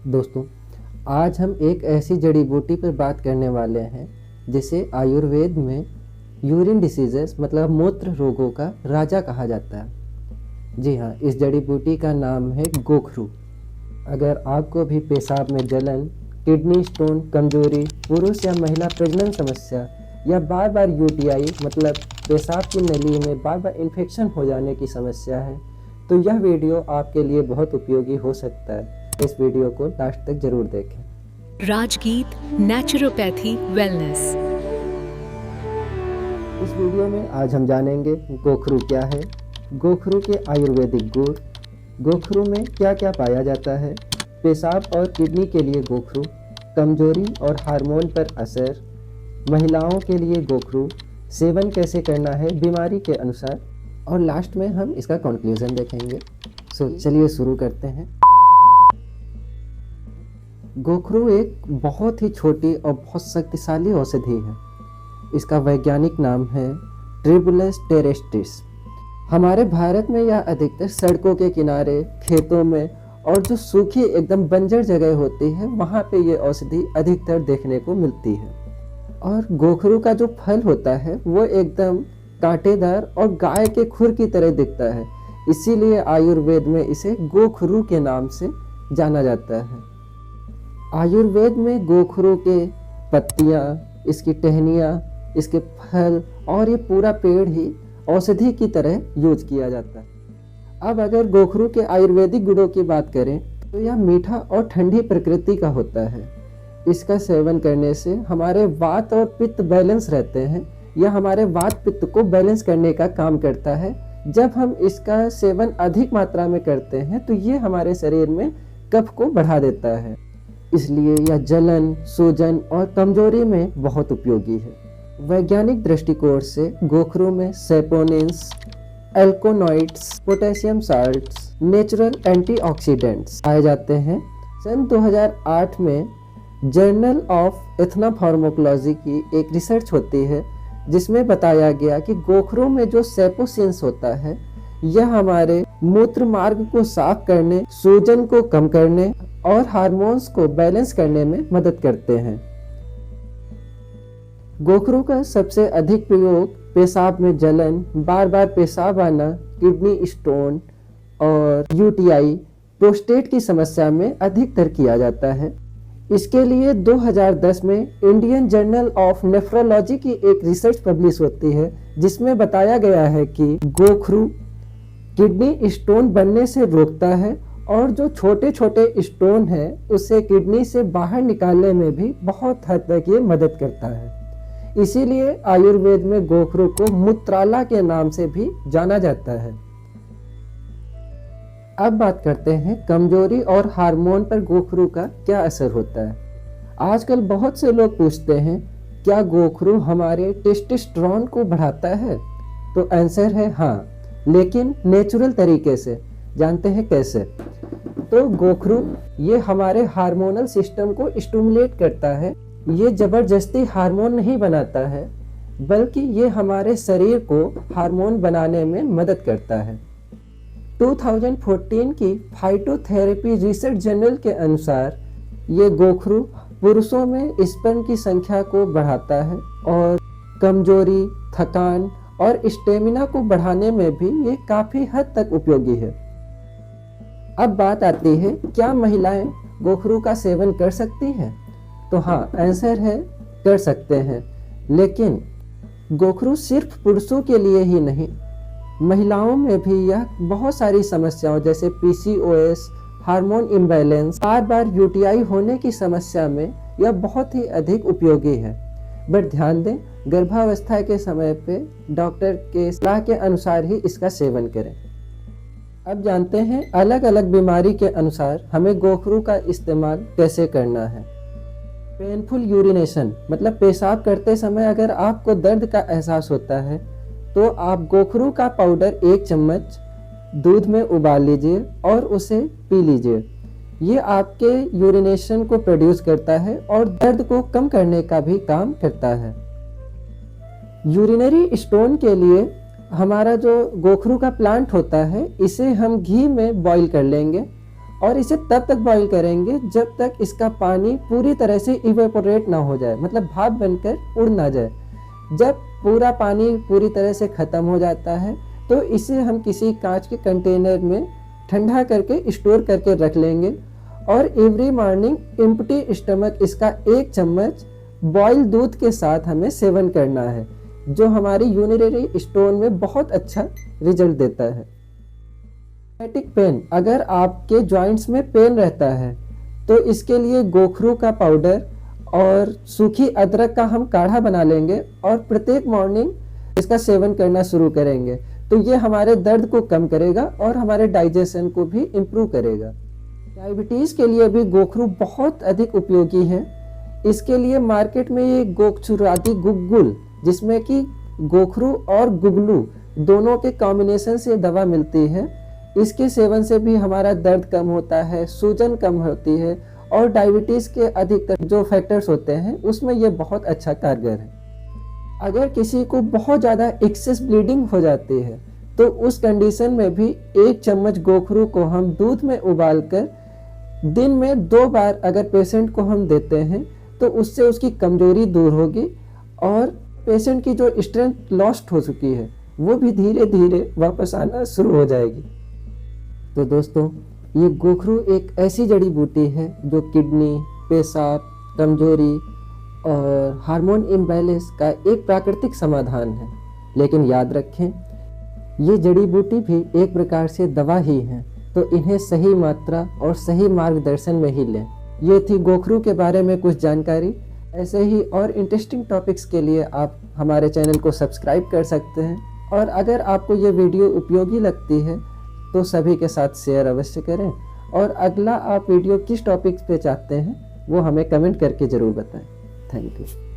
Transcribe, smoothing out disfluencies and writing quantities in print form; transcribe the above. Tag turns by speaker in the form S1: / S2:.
S1: दोस्तों, आज हम एक ऐसी जड़ी बूटी पर बात करने वाले हैं जिसे आयुर्वेद में यूरिन डिसीजेस मतलब मूत्र रोगों का राजा कहा जाता है। जी हाँ, इस जड़ी बूटी का नाम है गोखरू। अगर आपको भी पेशाब में जलन, किडनी स्टोन, कमजोरी, पुरुष या महिला प्रजनन समस्या या बार बार यूटीआई मतलब पेशाब की नली में बार बार इन्फेक्शन हो जाने की समस्या है, तो यह वीडियो आपके लिए बहुत उपयोगी हो सकता है। इस वीडियो को लास्ट तक जरूर देखें।
S2: राजगीत नेचुरोपैथी वेलनेस।
S1: इस वीडियो में आज हम जानेंगे गोखरू क्या है, गोखरू के आयुर्वेदिक गुण, गोखरू में क्या क्या पाया जाता है, पेशाब और किडनी के लिए गोखरू, कमजोरी और हार्मोन पर असर, महिलाओं के लिए गोखरू, सेवन कैसे करना है बीमारी के अनुसार, और लास्ट में हम इसका कंक्लूजन देखेंगे। चलिए शुरू करते हैं। गोखरू एक बहुत ही छोटी और बहुत शक्तिशाली औषधि है। इसका वैज्ञानिक नाम है ट्रिबुलस टेरेस्ट्रिस। हमारे भारत में यह अधिकतर सड़कों के किनारे, खेतों में और जो सूखी एकदम बंजर जगह होती है वहाँ पे ये औषधि अधिकतर देखने को मिलती है। और गोखरू का जो फल होता है वो एकदम कांटेदार और गाय के खुर की तरह दिखता है, इसीलिए आयुर्वेद में इसे गोखरू के नाम से जाना जाता है। आयुर्वेद में गोखरू के पत्तियाँ, इसकी टहनियाँ, इसके फल और ये पूरा पेड़ ही औषधि की तरह यूज किया जाता है। अब अगर गोखरू के आयुर्वेदिक गुणों की बात करें तो यह मीठा और ठंडी प्रकृति का होता है। इसका सेवन करने से हमारे वात और पित्त बैलेंस रहते हैं। यह हमारे वात पित्त को बैलेंस करने का काम करता है। जब हम इसका सेवन अधिक मात्रा में करते हैं तो ये हमारे शरीर में कफ को बढ़ा देता है, इसलिए यह जलन, सूजन और कमजोरी में बहुत उपयोगी है। वैज्ञानिक दृष्टिकोण से गोखरू में saponins, alkaloids, potassium salts, natural antioxidants पाए जाते हैं। सन 2008 में जर्नल ऑफ एथनोफार्माकोलॉजी की एक रिसर्च होती है जिसमें बताया गया कि गोखरू में जो सेपोसिन्स होता है यह हमारे मूत्र मार्ग को साफ करने, सूजन को कम करने और हार्मोन्स को बैलेंस करने में मदद करते हैं। गोखरू का सबसे अधिक प्रयोग पेशाब में जलन, बार बार पेशाब आना, किडनी स्टोन और यूटीआई, प्रोस्टेट की समस्या में अधिकतर किया जाता है। इसके लिए 2010 में इंडियन जर्नल ऑफ नेफ्रोलॉजी की एक रिसर्च पब्लिश होती है जिसमें बताया गया है कि गोखरू किडनी स्टोन बनने से रोकता है और जो छोटे छोटे स्टोन है उसे किडनी से बाहर निकालने में भी बहुत हद तक ये मदद करता है। इसीलिए आयुर्वेद में गोखरू को मूत्राला के नाम से भी जाना जाता है। अब बात करते हैं कमजोरी और हार्मोन पर गोखरू का क्या असर होता है। आजकल बहुत से लोग पूछते हैं क्या गोखरू हमारे टेस्टोस्टेरोन को बढ़ाता है, तो आंसर है हाँ, लेकिन नेचुरल तरीके से। जानते हैं कैसे? तो गोखरू ये हमारे हार्मोनल सिस्टम को स्टिमुलेट करता है। ये जबरदस्ती हार्मोन नहीं बनाता है, बल्कि ये हमारे शरीर को हार्मोन बनाने में मदद करता है। 2014 की फाइटोथेरेपी रिसर्च जर्नल के अनुसार ये गोखरू पुरुषों में स्पर्म की संख्या को बढ़ाता है और कमजोरी, थकान और स्टेमिना को बढ़ाने में भी ये काफी हद तक उपयोगी है। अब बात आती है क्या महिलाएं गोखरू का सेवन कर सकती हैं? तो हाँ, आंसर है कर सकते हैं, लेकिन गोखरू सिर्फ पुरुषों के लिए ही नहीं, महिलाओं में भी यह बहुत सारी समस्याओं जैसे पीसीओएस, हार्मोन इम्बैलेंस, बार बार यूटीआई होने की समस्या में यह बहुत ही अधिक उपयोगी है। बट ध्यान दें, गर्भावस्था के समय पे डॉक्टर के सलाह के अनुसार ही इसका सेवन करें। अब जानते हैं अलग अलग बीमारी के अनुसार हमें गोखरू का इस्तेमाल कैसे करना है। पेनफुल यूरिनेशन मतलब पेशाब करते समय अगर आपको दर्द का एहसास होता है तो आप गोखरू का पाउडर 1 चम्मच दूध में उबाल लीजिए और उसे पी लीजिए। ये आपके यूरिनेशन को प्रोड्यूस करता है और दर्द को कम करने का भी काम करता है। यूरिनरी स्टोन के लिए हमारा जो गोखरू का प्लांट होता है इसे हम घी में बॉईल कर लेंगे और इसे तब तक बॉईल करेंगे जब तक इसका पानी पूरी तरह से इवेपोरेट ना हो जाए, मतलब भाप बनकर उड़ ना जाए। जब पूरा पानी पूरी तरह से ख़त्म हो जाता है तो इसे हम किसी कांच के कंटेनर में ठंडा करके स्टोर करके रख लेंगे और एवरी मॉर्निंग एम्प्टी स्टमक इसका 1 चम्मच बॉयल दूध के साथ हमें सेवन करना है, जो हमारी यूरिनरी स्टोन में बहुत अच्छा रिजल्ट देता है। रोमैटिक पेन, अगर आपके जॉइंट्स में पेन रहता है तो इसके लिए गोखरू का पाउडर और सूखी अदरक का हम काढ़ा बना लेंगे और प्रत्येक मॉर्निंग इसका सेवन करना शुरू करेंगे, तो ये हमारे दर्द को कम करेगा और हमारे डाइजेशन को भी इम्प्रूव करेगा। डायबिटीज़ के लिए भी गोखरू बहुत अधिक उपयोगी है। इसके लिए मार्केट में ये गोखचुराती गुग्गुल, जिसमें कि गोखरू और गुगलू दोनों के कॉम्बिनेशन से दवा मिलती है, इसके सेवन से भी हमारा दर्द कम होता है, सूजन कम होती है और डायबिटीज़ के अधिकतर जो फैक्टर्स होते हैं उसमें ये बहुत अच्छा कारगर है। अगर किसी को बहुत ज़्यादा एक्सेस ब्लीडिंग हो जाती है तो उस कंडीशन में भी 1 चम्मच गोखरू को हम दूध में उबालकर दिन में 2 बार अगर पेशेंट को हम देते हैं तो उससे उसकी कमजोरी दूर होगी और पेशेंट की जो स्ट्रेंथ लॉस्ट हो चुकी है वो भी धीरे धीरे वापस आना शुरू हो जाएगी। तो दोस्तों, ये गोखरू एक ऐसी जड़ी बूटी है जो किडनी, पेशाब, कमजोरी और हार्मोन इम्बैलेंस का एक प्राकृतिक समाधान है। लेकिन याद रखें, ये जड़ी बूटी भी एक प्रकार से दवा ही है, तो इन्हें सही मात्रा और सही मार्गदर्शन में ही लें। ये थी गोखरू के बारे में कुछ जानकारी। ऐसे ही और इंटरेस्टिंग टॉपिक्स के लिए आप हमारे चैनल को सब्सक्राइब कर सकते हैं और अगर आपको ये वीडियो उपयोगी लगती है तो सभी के साथ शेयर अवश्य करें और अगला आप वीडियो किस टॉपिक पे चाहते हैं वो हमें कमेंट करके ज़रूर बताएं। Thank you.